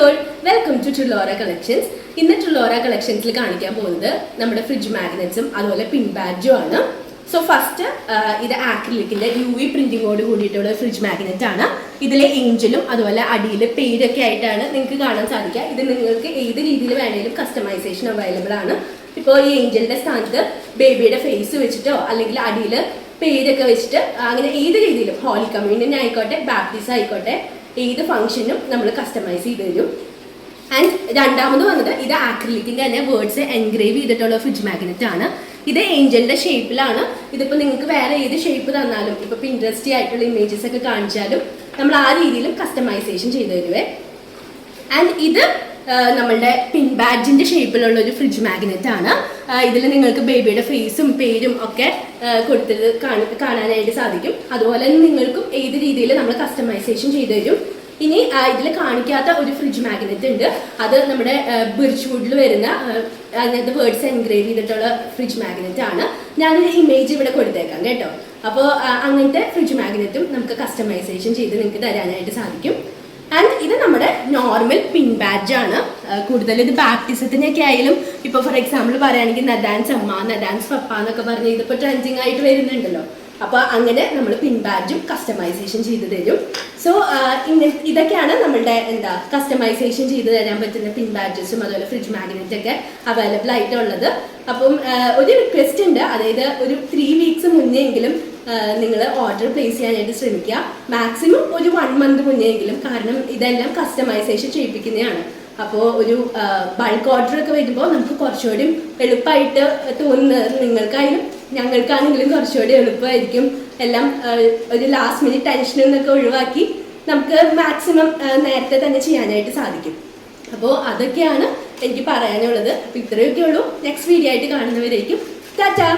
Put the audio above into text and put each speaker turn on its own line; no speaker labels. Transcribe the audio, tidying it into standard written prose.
All, welcome to Trilora collections. ഇന്ന് Trilora കളക്ഷൻസിൽ കാണിക്കാൻ പോകുന്നത് നമ്മുടെ ഫ്രിഡ്ജ് മാഗ്നറ്റ്സും അതുപോലെ പിൻ ബാഡ്ജും ആണ്. സോ ഫസ്റ്റ് ഇത് ആക്രിലിക്കിന്റെ UV പ്രിന്റിങ്ങോട് കൂടിയിട്ടുള്ള ഫ്രിഡ്ജ് മാഗ്നറ്റ് ആണ്. ഇതിലെ ഏഞ്ചലും അതുപോലെ അടിയിൽ പേരൊക്കെ ആയിട്ടാണ് നിങ്ങൾക്ക് കാണാൻ സാധിക്കുക. ഇത് നിങ്ങൾക്ക് ഏത് രീതിയിൽ വേണമെങ്കിലും കസ്റ്റമൈസേഷൻ അവൈലബിൾ ആണ്. ഇപ്പോൾ ഈ ഏഞ്ചലിന്റെ സ്ഥാനത്ത് ബേബിയുടെ ഫേസ് വെച്ചിട്ടോ അല്ലെങ്കിൽ അടിയിൽ പേരൊക്കെ വെച്ചിട്ട് അങ്ങനെ ഏത് രീതിയിലും ഹോളി കമ്മ്യൂണിയൻ ആയിക്കോട്ടെ ബാപ്റ്റിസം ആയിക്കോട്ടെ ഏത് ഫംഗ്ഷനും നമ്മൾ കസ്റ്റമൈസ് ചെയ്ത് തരും. ആൻഡ് രണ്ടാമത് വന്നത് ഇത് ആക്രിലിക്കിന്റെ തന്നെ വേർഡ്സ് എൻഗ്രേവ് ചെയ്തിട്ടുള്ള ഫ്രിഡ്ജ് മാഗ്നറ്റ് ആണ്. ഇത് ഏഞ്ചലിന്റെ ഷേപ്പിലാണ്. ഇതിപ്പോൾ നിങ്ങൾക്ക് വേറെ ഏത് ഷേപ്പ് തന്നാലും ഇപ്പോൾ പിൻട്രസ്റ്റി ആയിട്ടുള്ള ഇമേജസ് ഒക്കെ കാണിച്ചാലും നമ്മൾ ആ രീതിയിലും കസ്റ്റമൈസേഷൻ ചെയ്തു തരുവേ. ആൻഡ് ഇത് നമ്മളുടെ പിൻ ബാഡ്ജിന്റെ ഷേപ്പിലുള്ള ഒരു ഫ്രിഡ്ജ് മാഗ്നറ്റ് ആണ്. ഇതിൽ നിങ്ങൾക്ക് ബേബിയുടെ ഫേസും പേരും ഒക്കെ കൊടുത്തത് കാണാനായിട്ട് സാധിക്കും. അതുപോലെ നിങ്ങൾക്കും ഏത് രീതിയിൽ നമ്മൾ കസ്റ്റമൈസേഷൻ ചെയ്തു തരും. ഇനി ഇതിൽ കാണിക്കാത്ത ഒരു ഫ്രിഡ്ജ് മാഗ്നറ്റ് ഉണ്ട്. അത് നമ്മുടെ ബിർച്ച്വുഡിൽ വരുന്ന അതിനകത്ത് വേർഡ്സ് എൻഗ്രേവ് ചെയ്തിട്ടുള്ള ഫ്രിഡ്ജ് മാഗ്നറ്റ് ആണ്. ഞാനൊരു ഇമേജ് ഇവിടെ കൊടുത്തേക്കാം കേട്ടോ. അപ്പോൾ അങ്ങനത്തെ ഫ്രിഡ്ജ് മാഗ്നറ്റും നമുക്ക് കസ്റ്റമൈസേഷൻ ചെയ്ത് നിങ്ങൾക്ക് തരാനായിട്ട് സാധിക്കും. ആൻഡ് ഇത് നമ്മുടെ നോർമൽ പിൻ ബാഡ്ജ് ആണ്. കൂടുതൽ ഇത് ബാപ്റ്റിസത്തിനൊക്കെ ആയാലും ഇപ്പോൾ ഫോർ എക്സാമ്പിൾ പറയുകയാണെങ്കിൽ നദാൻസ് അമ്മ, നദാൻസ് പപ്പ എന്നൊക്കെ പറഞ്ഞ് ഇതിപ്പോൾ ട്രെൻഡിങ് ആയിട്ട് വരുന്നുണ്ടല്ലോ. അപ്പോൾ അങ്ങനെ നമ്മൾ പിൻ ബാഡ്ജും കസ്റ്റമൈസേഷൻ ചെയ്ത് തരും. സോ ഇതൊക്കെയാണ് നമ്മളുടെ കസ്റ്റമൈസേഷൻ ചെയ്ത് തരാൻ പറ്റുന്ന പിൻ ബാഡ്ജസും അതുപോലെ ഫ്രിഡ്ജ് മാഗ്നറ്റ് ഒക്കെ അവൈലബിൾ ആയിട്ടുള്ളത്. അപ്പം ഒരു റിക്വസ്റ്റ് ഉണ്ട്, അതായത് ഒരു 3 വീക്സ് മുന്നേ എങ്കിലും നിങ്ങൾ ഓർഡർ പ്ലേസ് ചെയ്യാനായിട്ട് ശ്രമിക്കുക. മാക്സിമം ഒരു 1 മന്ത് മുന്നേ എങ്കിലും, കാരണം ഇതെല്ലാം കസ്റ്റമൈസേഷൻ ചെയ്യിപ്പിക്കുന്നതാണ്. അപ്പോൾ ഒരു ബൾക്ക് ഓർഡർ ഒക്കെ വരുമ്പോൾ നമുക്ക് കുറച്ചുകൂടി എളുപ്പമായിട്ട് തോന്നുന്നത് നിങ്ങൾക്കായാലും ഞങ്ങൾക്കാണെങ്കിലും കുറച്ചുകൂടി എളുപ്പമായിരിക്കും. എല്ലാം ഒരു ലാസ്റ്റ് മിനിറ്റ് ടെൻഷനിൽ നിന്നൊക്കെ ഒഴിവാക്കി നമുക്ക് മാക്സിമം നേരത്തെ തന്നെ ചെയ്യാനായിട്ട് സാധിക്കും. അപ്പോൾ അതൊക്കെയാണ് എനിക്ക് പറയാനുള്ളത്. അപ്പോൾ ഇത്രയൊക്കെ ഉള്ളൂ. നെക്സ്റ്റ് വീഡിയോ ആയിട്ട് കാണുന്നവരേക്കും ടാറ്റാ.